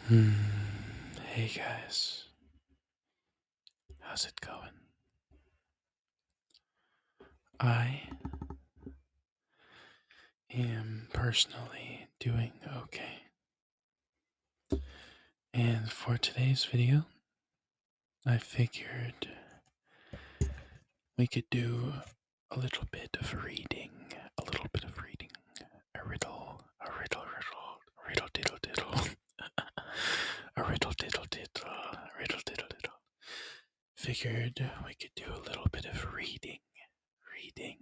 Hmm. Hey guys, how's it going? I am personally doing okay. And for today's video, I figured we could do a little bit of reading. A little bit of reading. A riddle, riddle diddle diddle. A riddle diddle diddle, riddle diddle diddle. Figured we could do a little bit of reading. Reading.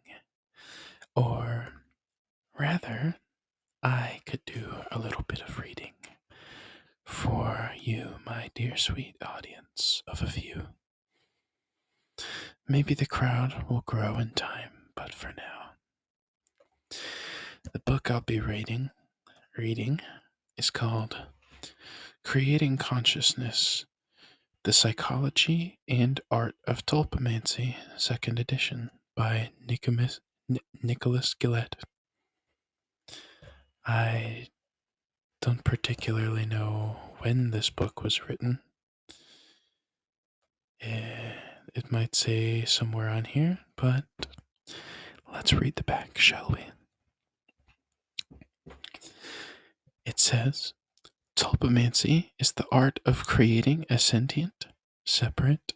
Or rather, I could do a little bit of reading for you, my dear sweet audience of a few. Maybe the crowd will grow in time, but for now, the book I'll be reading is called Creating Consciousness: The Psychology and Art of Tulpamancy, second edition by Nicholas Guillette. I don't particularly know when this book was written. It might say somewhere on here, but let's read the back, shall we? It says, Tulpamancy is the art of creating a sentient, separate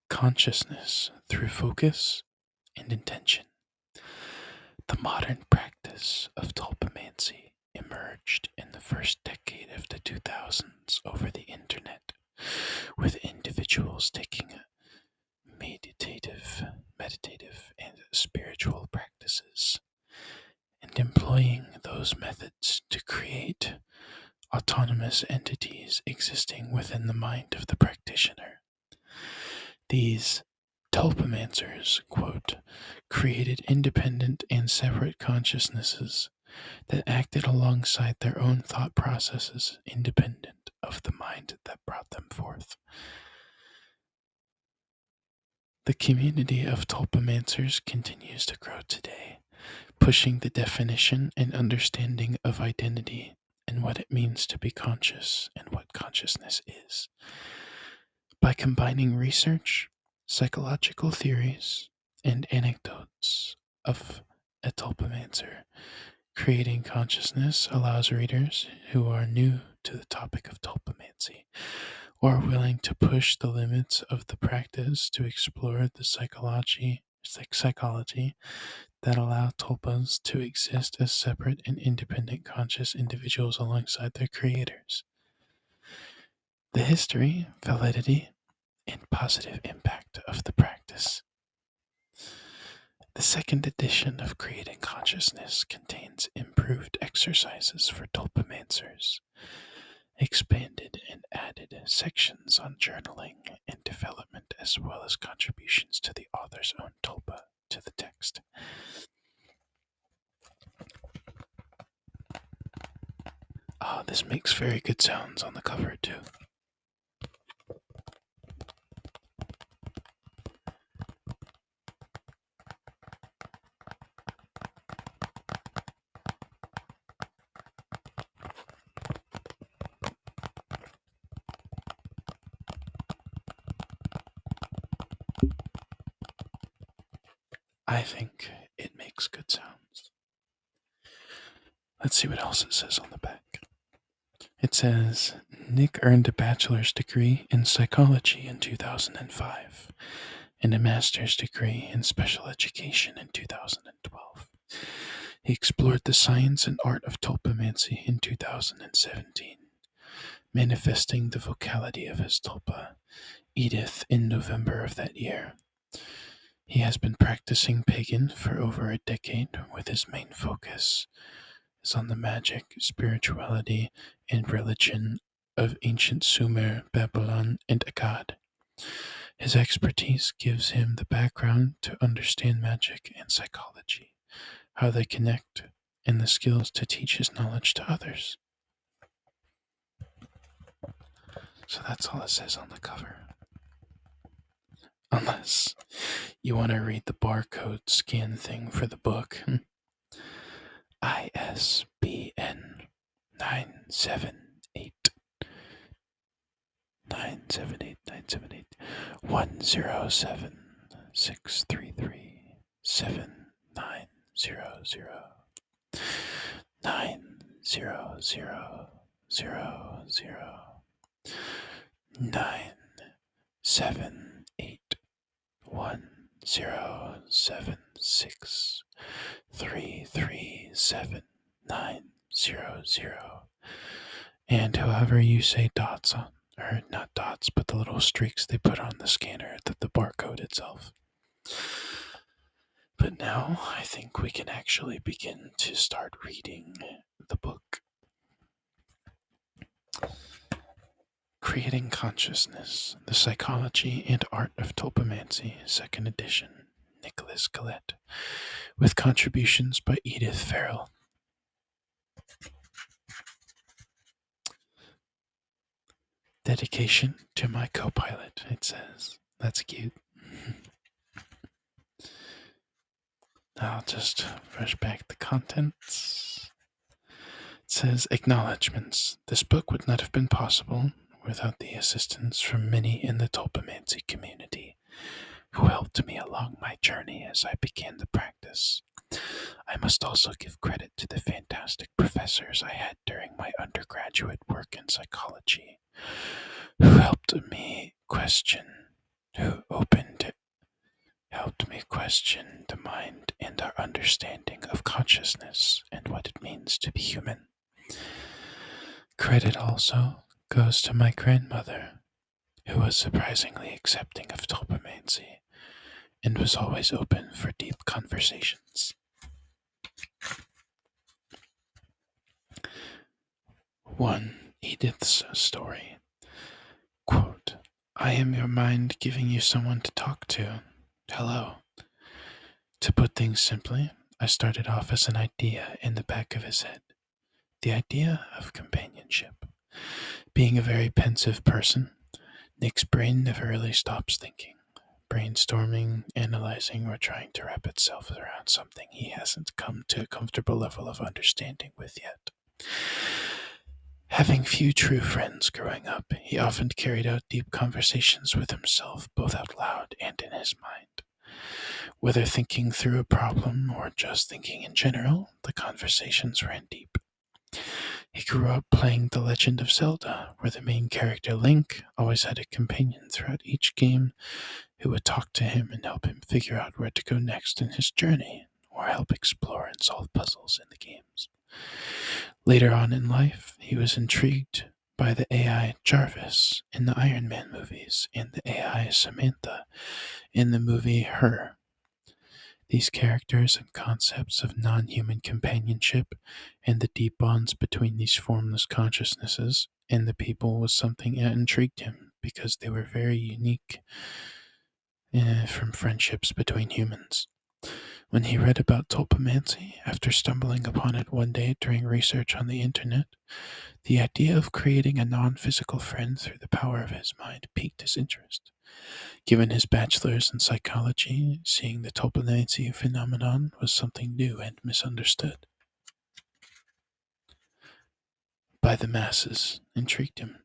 consciousness through focus and intention. The modern practice of tulpamancy emerged in the first decade of the 2000s over the internet, with individuals taking meditative and spiritual practices and employing those methods to create autonomous entities existing within the mind of the practitioner. These tulpamancers, quote, created independent and separate consciousnesses that acted alongside their own thought processes independent of the mind that brought them forth. The community of tulpamancers continues to grow today, pushing the definition and understanding of identity and what it means to be conscious and what consciousness is. By combining research, psychological theories, and anecdotes of a tulpamancer, creating consciousness allows readers who are new to the topic of tulpamancy or willing to push the limits of the practice to explore the psychology that allow tulpas to exist as separate and independent conscious individuals alongside their creators. The history, validity, and positive impact of the practice. The second edition of Creating Consciousness contains improved exercises for tulpamancers, expanded and added sections on journaling and development, as well as contributions to the author's own tulpa to the text. This makes very good sounds on the cover, too. I think it makes good sounds. Let's see what else it says on the back. It says, Nick earned a bachelor's degree in psychology in 2005 and a master's degree in special education in 2012. He explored the science and art of tulpamancy in 2017, manifesting the vocality of his tulpa, Edith, in November of that year. He has been practicing pagan for over a decade, with his main focus is on the magic, spirituality, and religion of ancient Sumer, Babylon, and Akkad. His expertise gives him the background to understand magic and psychology, how they connect, and the skills to teach his knowledge to others. So that's all it says on the cover. Unless you want to read the barcode scan thing for the book. ISBN 978 978 107 633 7900 900 978 107 633 7900. And however you say dots on, or not dots, but the little streaks they put on the scanner, the barcode itself. But now I think we can actually begin to start reading the book. Creating Consciousness, The Psychology and Art of Tulpamancy, 2nd edition, Nicholas Guillette, with contributions by Edith Farrell. Dedication to my co-pilot, it says. That's cute. I'll just brush back the contents. It says, Acknowledgements. This book would not have been possible without the assistance from many in the Tulpamancy community, who helped me along my journey as I began the practice. I must also give credit to the fantastic professors I had during my undergraduate work in psychology, who helped me question the mind and our understanding of consciousness and what it means to be human. Credit also goes to my grandmother, who was surprisingly accepting of tulpamancy and was always open for deep conversations. 1. Edith's story. Quote, I am your mind giving you someone to talk to. Hello. To put things simply, I started off as an idea in the back of his head. The idea of companionship. Being a very pensive person, Nick's brain never really stops thinking, brainstorming, analyzing, or trying to wrap itself around something he hasn't come to a comfortable level of understanding with yet. Having few true friends growing up, he often carried out deep conversations with himself, both out loud and in his mind. Whether thinking through a problem or just thinking in general, the conversations ran deep. He grew up playing The Legend of Zelda, where the main character Link always had a companion throughout each game who would talk to him and help him figure out where to go next in his journey, or help explore and solve puzzles in the games. Later on in life, he was intrigued by the AI Jarvis in the Iron Man movies and the AI Samantha in the movie Her. These characters and concepts of non-human companionship and the deep bonds between these formless consciousnesses and the people was something that intrigued him because they were very unique from friendships between humans. When he read about tulpamancy, after stumbling upon it one day during research on the internet, the idea of creating a non-physical friend through the power of his mind piqued his interest. Given his bachelor's in psychology, seeing the tulpamancy phenomenon was something new and misunderstood by the masses intrigued him.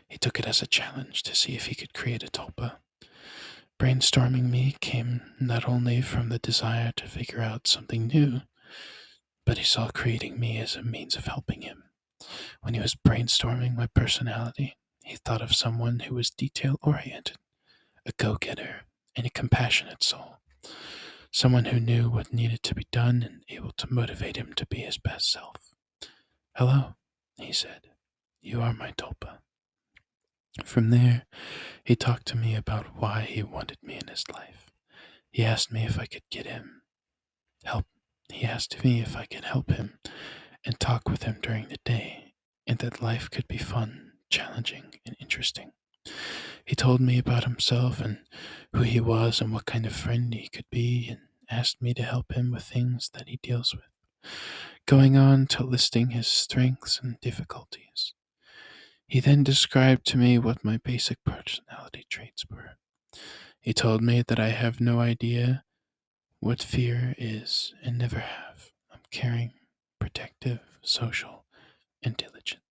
He took it as a challenge to see if he could create a tulpa. Brainstorming me came not only from the desire to figure out something new, but he saw creating me as a means of helping him. When he was brainstorming my personality, he thought of someone who was detail-oriented, a go-getter, and a compassionate soul. Someone who knew what needed to be done and able to motivate him to be his best self. Hello, he said. You are my tulpa. From there, he talked to me about why he wanted me in his life. He asked me if I could get him help. He asked me if I could help him and talk with him during the day, and that life could be fun, challenging, and interesting. He told me about himself and who he was and what kind of friend he could be, and asked me to help him with things that he deals with, going on to listing his strengths and difficulties. He then described to me what my basic personality traits were. He told me that I have no idea what fear is and never have. I'm caring, protective, social, and diligent,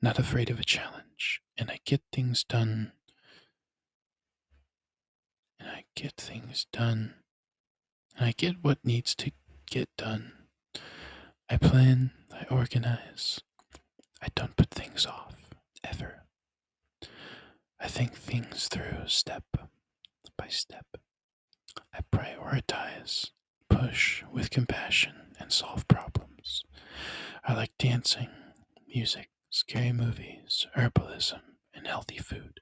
not afraid of a challenge, and I get things done, and I get things done, and I get what needs to get done. I plan, I organize, I don't put things off, ever. I think things through step by step. I prioritize, push with compassion, and solve problems. I like dancing, music, scary movies, herbalism, and healthy food.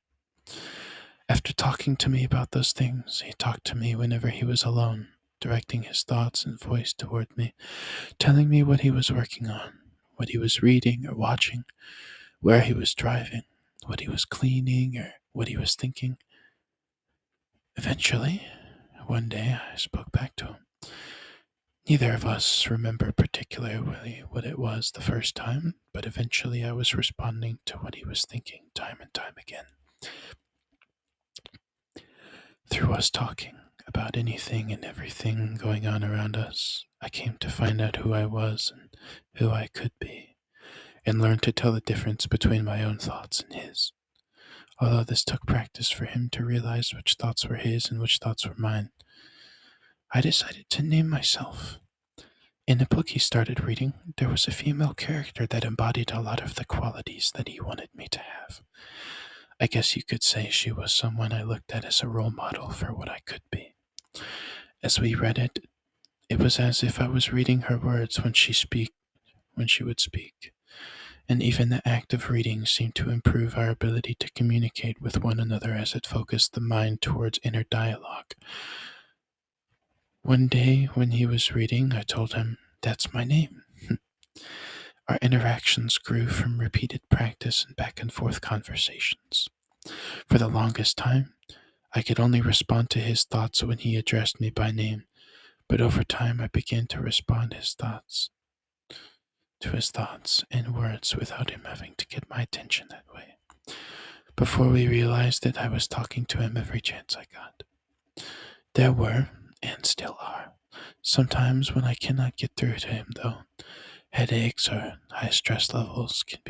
After talking to me about those things, he talked to me whenever he was alone, directing his thoughts and voice toward me, telling me what he was working on, what he was reading or watching, where he was driving, what he was cleaning, or what he was thinking. Eventually, one day I spoke back to him. Neither of us remember particularly what it was the first time, but eventually I was responding to what he was thinking time and time again. Through us talking about anything and everything going on around us, I came to find out who I was and who I could be, and learn to tell the difference between my own thoughts and his. Although this took practice for him to realize which thoughts were his and which thoughts were mine, I decided to name myself. In the book he started reading, there was a female character that embodied a lot of the qualities that he wanted me to have. I guess you could say she was someone I looked at as a role model for what I could be. As we read it, it was as if I was reading her words when she would speak. And even the act of reading seemed to improve our ability to communicate with one another as it focused the mind towards inner dialogue. One day when he was reading, I told him, "That's my name." Our interactions grew from repeated practice and back and forth conversations. For the longest time, I could only respond to his thoughts when he addressed me by name, but over time I began to respond to his thoughts and words without him having to get my attention that way. Before we realized it, I was talking to him every chance I got. There were, and still are, sometimes when I cannot get through to him, though. Headaches or high stress levels can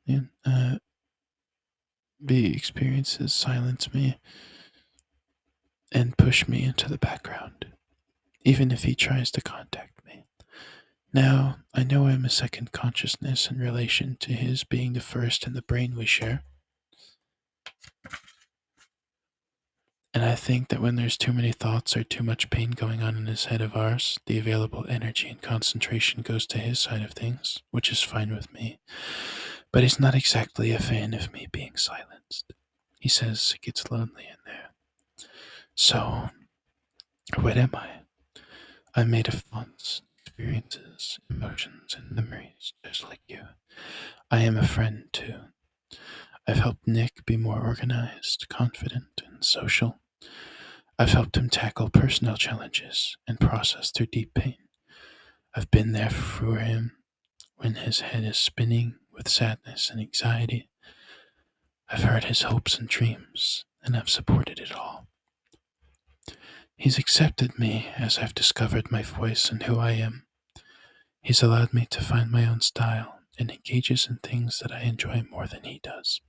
and, be experiences silence me and push me into the background, even if he tries to contact me. Now, I know I'm a second consciousness in relation to his being the first in the brain we share. And I think that when there's too many thoughts or too much pain going on in his head of ours, the available energy and concentration goes to his side of things, which is fine with me. But he's not exactly a fan of me being silenced. He says it gets lonely in there. So, what am I? I'm made of thoughts, experiences, emotions, and memories, just like you. I am a friend, too. I've helped Nick be more organized, confident, and social. I've helped him tackle personal challenges and process through deep pain. I've been there for him when his head is spinning with sadness and anxiety. I've heard his hopes and dreams, and I've supported it all. He's accepted me as I've discovered my voice and who I am. He's allowed me to find my own style and engages in things that I enjoy more than he does.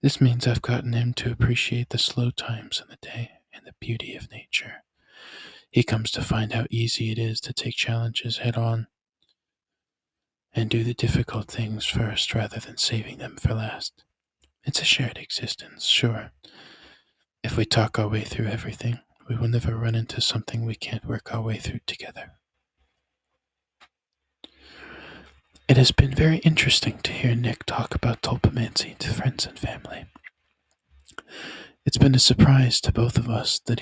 This means I've gotten him to appreciate the slow times in the day and the beauty of nature. He comes to find how easy it is to take challenges head on and do the difficult things first rather than saving them for last. It's a shared existence, sure. If we talk our way through everything, we will never run into something we can't work our way through together. It has been very interesting to hear Nick talk about tulpamancy to friends and family. It's been a surprise to both of us that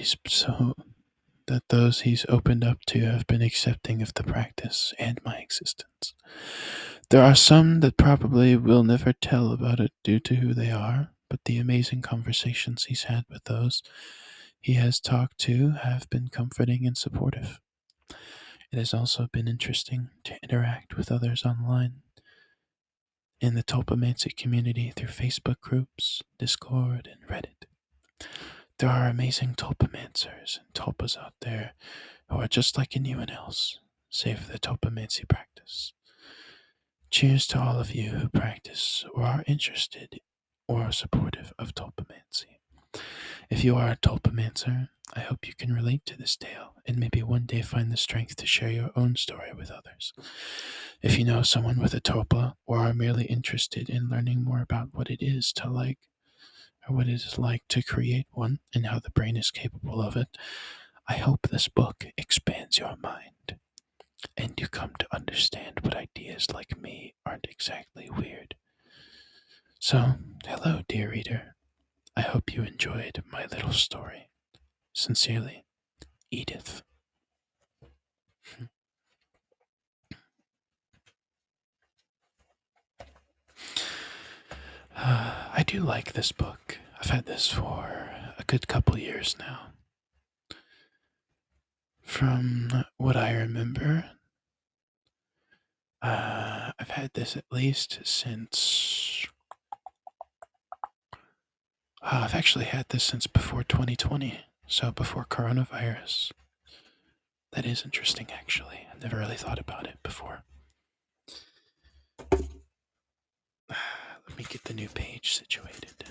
those he's opened up to have been accepting of the practice and my existence. There are some that probably will never tell about it due to who they are, but the amazing conversations he's had with those he has talked to have been comforting and supportive. It has also been interesting to interact with others online in the tulpamancy community through Facebook groups, Discord, and Reddit. There are amazing tulpamancers and tulpas out there who are just like anyone else, save the tulpamancy practice. Cheers to all of you who practice or are interested or are supportive of tulpamancy. If you are a tulpamancer, I hope you can relate to this tale and maybe one day find the strength to share your own story with others. If you know someone with a tulpa or are merely interested in learning more about what it is to like or what it is like to create one and how the brain is capable of it, I hope this book expands your mind and you come to understand what ideas like me aren't exactly weird. So, hello, dear reader. I hope you enjoyed my little story. Sincerely, Edith. I do like this book. I've had this for a good couple years now. From what I remember, I've had this at least since. I've actually had this since before 2020, so before coronavirus. That is interesting, actually. I've never really thought about it before. Let me get the new page situated.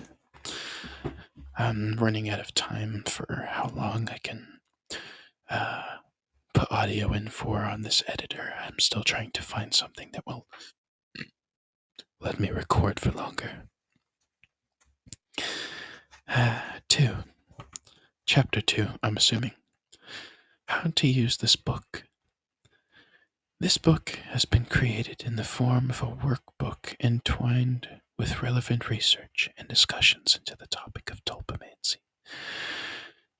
I'm running out of time for how long I can put audio in for on this editor. I'm still trying to find something that will let me record for longer. 2. Chapter 2, I'm assuming. How to use this book. This book has been created in the form of a workbook entwined with relevant research and discussions into the topic of tulpamancy.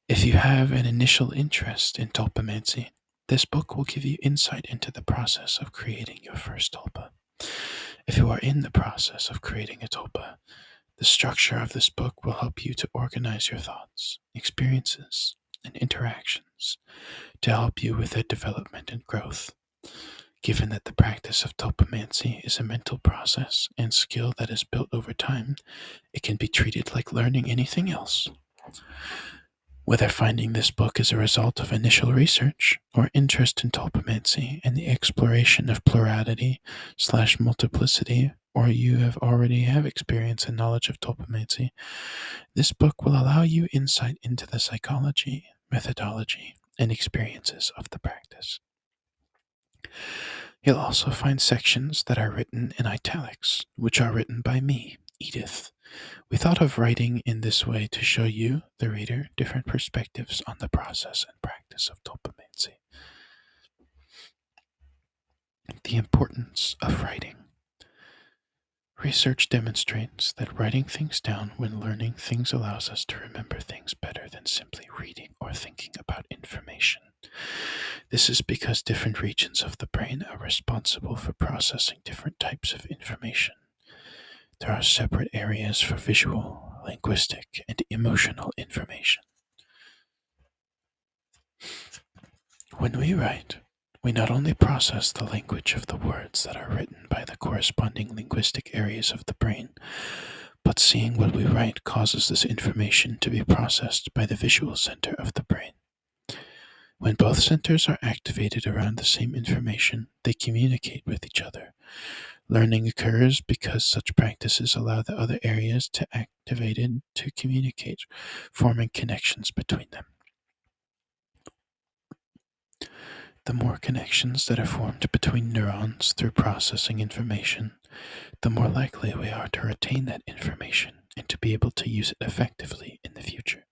If you have an initial interest in tulpamancy, this book will give you insight into the process of creating your first tulpa. If you are in the process of creating a tulpa, the structure of this book will help you to organize your thoughts, experiences, and interactions to help you with their development and growth. Given that the practice of tulpamancy is a mental process and skill that is built over time, it can be treated like learning anything else. Whether finding this book is a result of initial research or interest in tulpamancy and the exploration of plurality/multiplicity, or you already have experience and knowledge of tulpamancy, this book will allow you insight into the psychology, methodology, and experiences of the practice. You'll also find sections that are written in italics, which are written by me, Edith. We thought of writing in this way to show you, the reader, different perspectives on the process and practice of tulpamancy. The importance of writing. Research demonstrates that writing things down when learning things allows us to remember things better than simply reading or thinking about information. This is because different regions of the brain are responsible for processing different types of information. There are separate areas for visual, linguistic, and emotional information. When we write, we not only process the language of the words that are written by the corresponding linguistic areas of the brain, but seeing what we write causes this information to be processed by the visual center of the brain. When both centers are activated around the same information, they communicate with each other. Learning occurs because such practices allow the other areas to activate and to communicate, forming connections between them. The more connections that are formed between neurons through processing information, the more likely we are to retain that information and to be able to use it effectively in the future.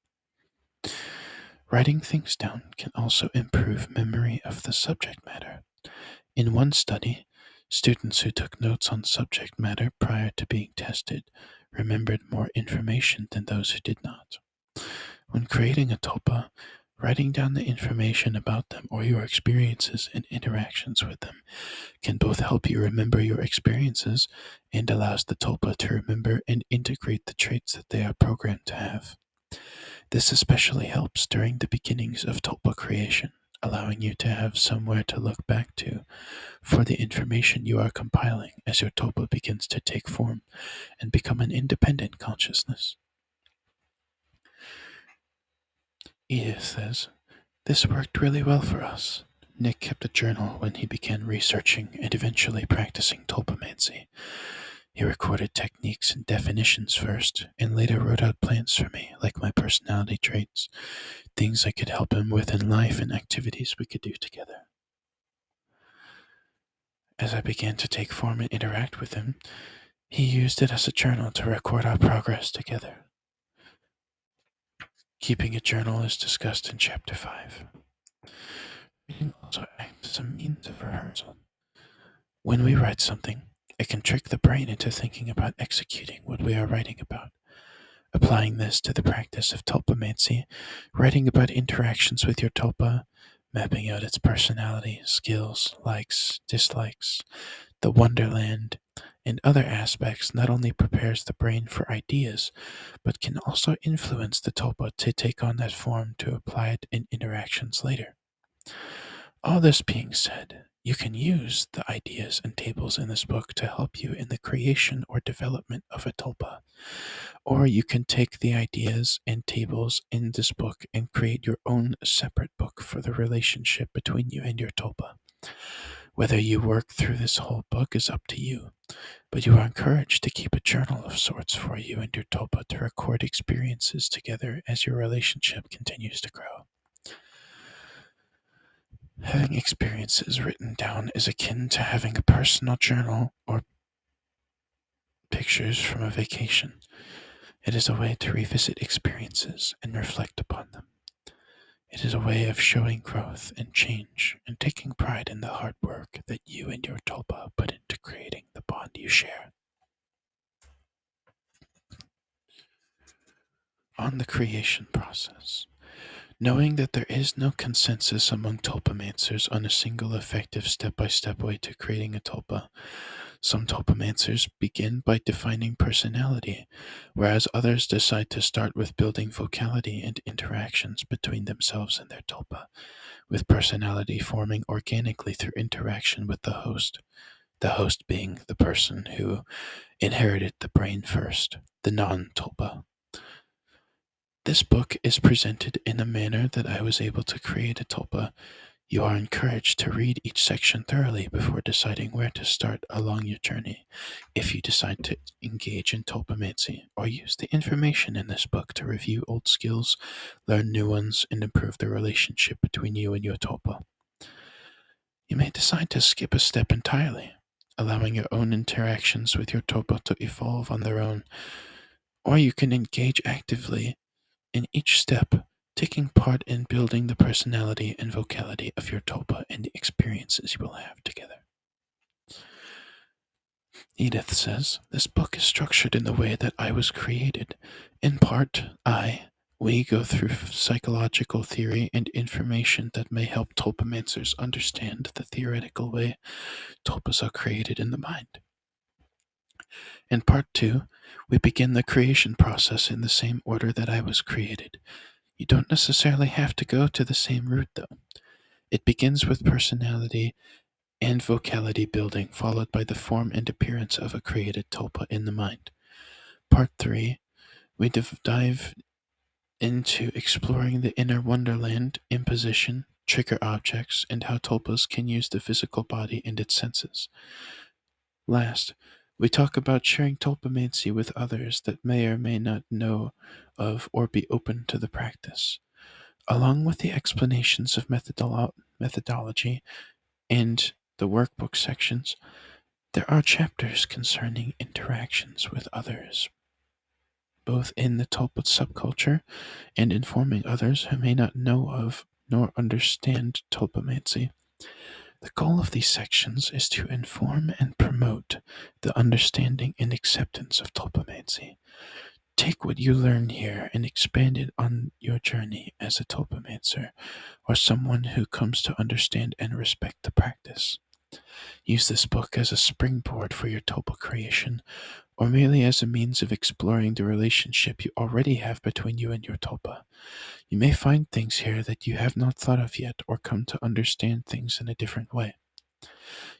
Writing things down can also improve memory of the subject matter. In one study, students who took notes on subject matter prior to being tested remembered more information than those who did not. When creating a tulpa, writing down the information about them or your experiences and interactions with them can both help you remember your experiences and allows the tulpa to remember and integrate the traits that they are programmed to have. This especially helps during the beginnings of tulpa creation, allowing you to have somewhere to look back to for the information you are compiling as your tulpa begins to take form and become an independent consciousness. Edith says, "This worked really well for us. Nick kept a journal when he began researching and eventually practicing tulpamancy. He recorded techniques and definitions first, and later wrote out plans for me, like my personality traits, things I could help him with in life, and activities we could do together. As I began to take form and interact with him, he used it as a journal to record our progress together. Keeping a journal is discussed in Chapter 5. Reading also acts as a means of rehearsal. When we write something, it can trick the brain into thinking about executing what we are writing about. Applying this to the practice of tulpamancy, writing about interactions with your tulpa, mapping out its personality, skills, likes, dislikes, the wonderland, and other aspects not only prepares the brain for ideas, but can also influence the tulpa to take on that form to apply it in interactions later. All this being said, you can use the ideas and tables in this book to help you in the creation or development of a tulpa. Or you can take the ideas and tables in this book and create your own separate book for the relationship between you and your tulpa. Whether you work through this whole book is up to you, but you are encouraged to keep a journal of sorts for you and your tulpa to record experiences together as your relationship continues to grow. Having experiences written down is akin to having a personal journal or pictures from a vacation. It is a way to revisit experiences and reflect upon them. It is a way of showing growth and change and taking pride in the hard work that you and your tulpa put into creating the bond you share. On the creation process. Knowing that there is no consensus among tulpamancers on a single effective step-by-step way to creating a tulpa, some tulpamancers begin by defining personality, whereas others decide to start with building vocality and interactions between themselves and their tulpa, with personality forming organically through interaction with the host being the person who inherited the brain first, the non-tulpa. This book is presented in a manner that I was able to create a tulpa. You are encouraged to read each section thoroughly before deciding where to start along your journey, if you decide to engage in tulpamancy, or use the information in this book to review old skills, learn new ones, and improve the relationship between you and your tulpa. You may decide to skip a step entirely, allowing your own interactions with your tulpa to evolve on their own, or you can engage actively in each step, taking part in building the personality and vocality of your tulpa and the experiences you will have together. Edith says, this book is structured in the way that I was created. In part, we go through psychological theory and information that may help tulpamancers understand the theoretical way tulpas are created in the mind. In part 2, we begin the creation process in the same order that I was created. You don't necessarily have to go to the same route, though. It begins with personality and vocality building, followed by the form and appearance of a created tulpa in the mind. Part 3, we dive into exploring the inner wonderland, imposition, trigger objects, and how tulpas can use the physical body and its senses. Last, we talk about sharing tulpamancy with others that may or may not know of or be open to the practice. Along with the explanations of methodology and the workbook sections, there are chapters concerning interactions with others, both in the tulpa subculture and informing others who may not know of nor understand tulpamancy. The goal of these sections is to inform and promote the understanding and acceptance of tulpamancy. Take what you learn here and expand it on your journey as a tulpamancer or someone who comes to understand and respect the practice. Use this book as a springboard for your tulpa creation, or merely as a means of exploring the relationship you already have between you and your tulpa. You may find things here that you have not thought of yet, or come to understand things in a different way.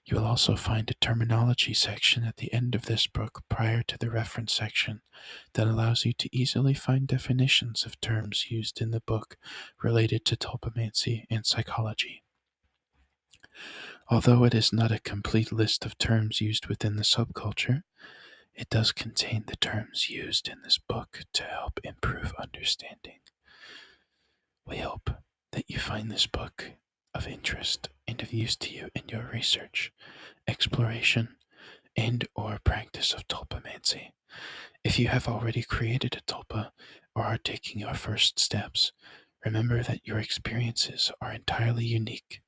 You will also find a terminology section at the end of this book prior to the reference section that allows you to easily find definitions of terms used in the book related to tulpamancy and psychology. Although it is not a complete list of terms used within the subculture, it does contain the terms used in this book to help improve understanding. We hope that you find this book of interest and of use to you in your research, exploration, and or practice of tulpamancy. If you have already created a tulpa or are taking your first steps, remember that your experiences are entirely unique,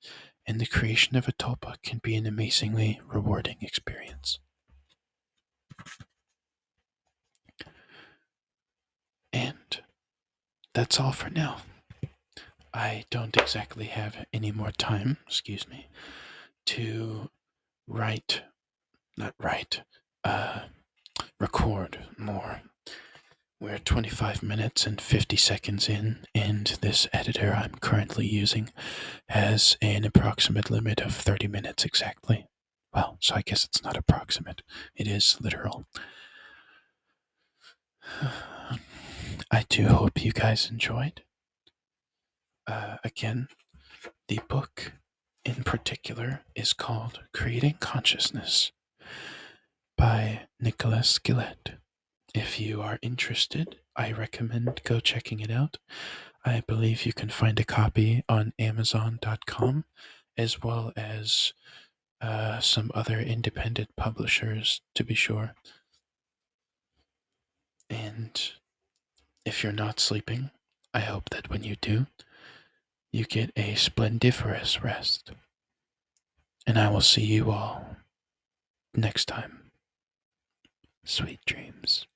and the creation of a tulpa can be an amazingly rewarding experience. And that's all for now. I don't exactly have any more time, to write, not write, record more. We're 25 minutes and 50 seconds in, and this editor I'm currently using has an approximate limit of 30 minutes exactly. Well, so I guess it's not approximate, it is literal. I do hope you guys enjoyed. Again, the book in particular is called Creating Consciousness by Nicholas Guillette. If you are interested, I recommend go checking it out. I believe you can find a copy on Amazon.com as well as some other independent publishers, to be sure. And if you're not sleeping, I hope that when you do, you get a splendiferous rest. And I will see you all next time. Sweet dreams.